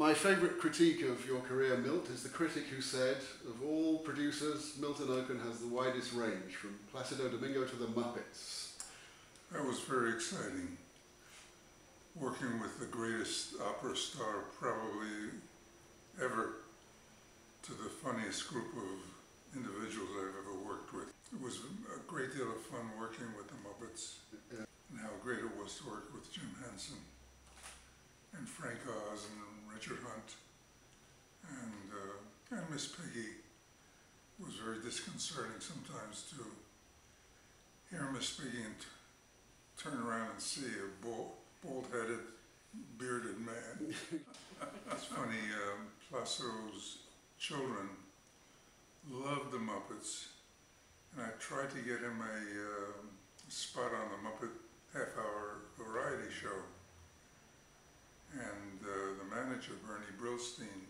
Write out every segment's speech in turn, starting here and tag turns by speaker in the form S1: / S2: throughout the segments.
S1: My favourite critique of your career, Milt, is the critic who said, of all producers, Milt Okun has the widest range, from Placido Domingo to the Muppets.
S2: That was very exciting. Working with the greatest opera star probably ever, to the funniest group of individuals I've ever worked with. It was a great deal of fun working with the Muppets, and how great it was to work with Jim Henson and Frank Oz and Richard Hunt, and Miss Piggy. It was very disconcerting sometimes to hear Miss Piggy and turn around and see a bald-headed, bearded man. It's funny, Placido's children loved the Muppets, and I tried to get him a spot on the Muppet half-hour variety show. And the manager, Bernie Brillstein,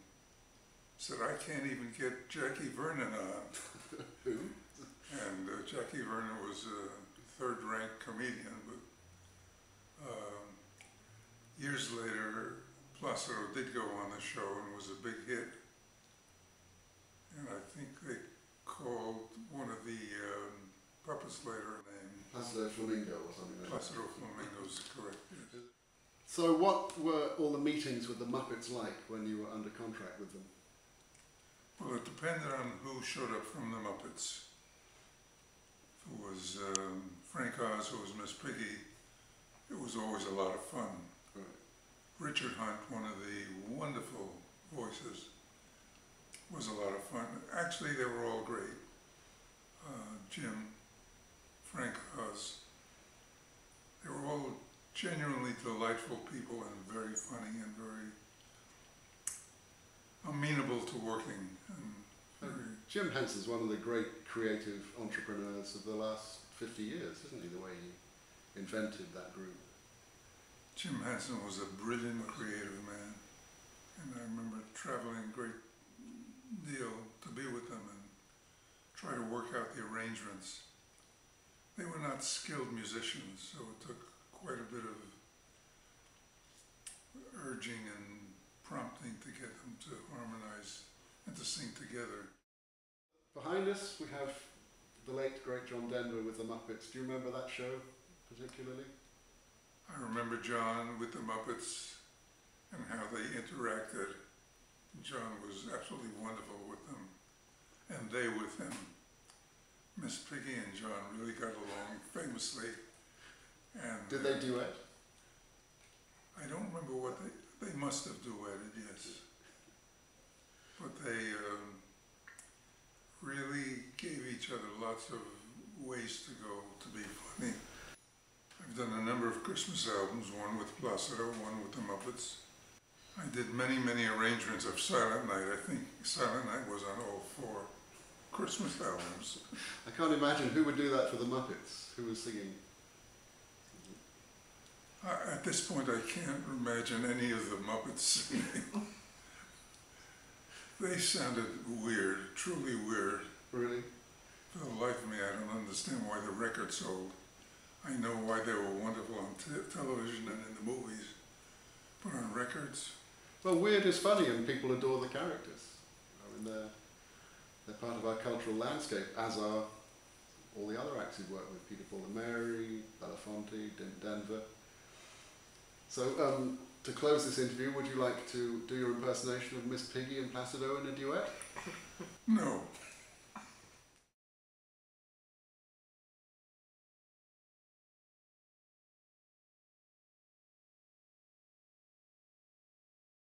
S2: said, "I can't even get Jackie Vernon on."
S1: Who?
S2: And Jackie Vernon was a third-rank comedian, but years later, Placido did go on the show and was a big hit. And I think they called one of the puppets later named
S1: Placido Domingo or something like that.
S2: Placido Domingo is correct, yes.
S1: So what were all the meetings with the Muppets like when you were under contract with them?
S2: Well, it depended on who showed up from the Muppets. If it was Frank Oz, who was Miss Piggy, it was always a lot of fun.
S1: Right.
S2: Richard Hunt, one of the wonderful voices, was a lot of fun. Actually, they were all great. Jim, Frank Oz, they were all genuinely delightful people and very funny and very amenable to working. And
S1: Jim Henson's one of the great creative entrepreneurs of the last 50 years, isn't he, the way he invented that group?
S2: Jim Henson was a brilliant creative man, and I remember traveling a great deal to be with them and try to work out the arrangements. They were not skilled musicians, so it took quite a bit of urging and prompting to get them to harmonize and to sing together.
S1: Behind us we have the late great John Denver with the Muppets. Do you remember that show particularly?
S2: I remember John with the Muppets and how they interacted. John was absolutely wonderful with them, and they with him. Miss Piggy and John really got along famously. And
S1: did they duet?
S2: I don't remember what they must have duetted, yes. But they really gave each other lots of ways to go to be funny. I've done a number of Christmas albums, one with Placido, one with the Muppets. I did many, many arrangements of Silent Night. I think Silent Night was on all 4 Christmas albums.
S1: I can't imagine who would do that for the Muppets. Who was singing?
S2: At this point, I can't imagine any of the Muppets singing. They sounded weird, truly weird.
S1: Really?
S2: For the life of me, I don't understand why the record sold. I know why they were wonderful on television and in the movies, but on records?
S1: Well, weird is funny and people adore the characters. I mean, they're part of our cultural landscape, as are all the other acts who work with, Peter, Paul and Mary, Belafonte, Denver. So, to close this interview, would you like to do your impersonation of Miss Piggy and Placido in a duet?
S2: No.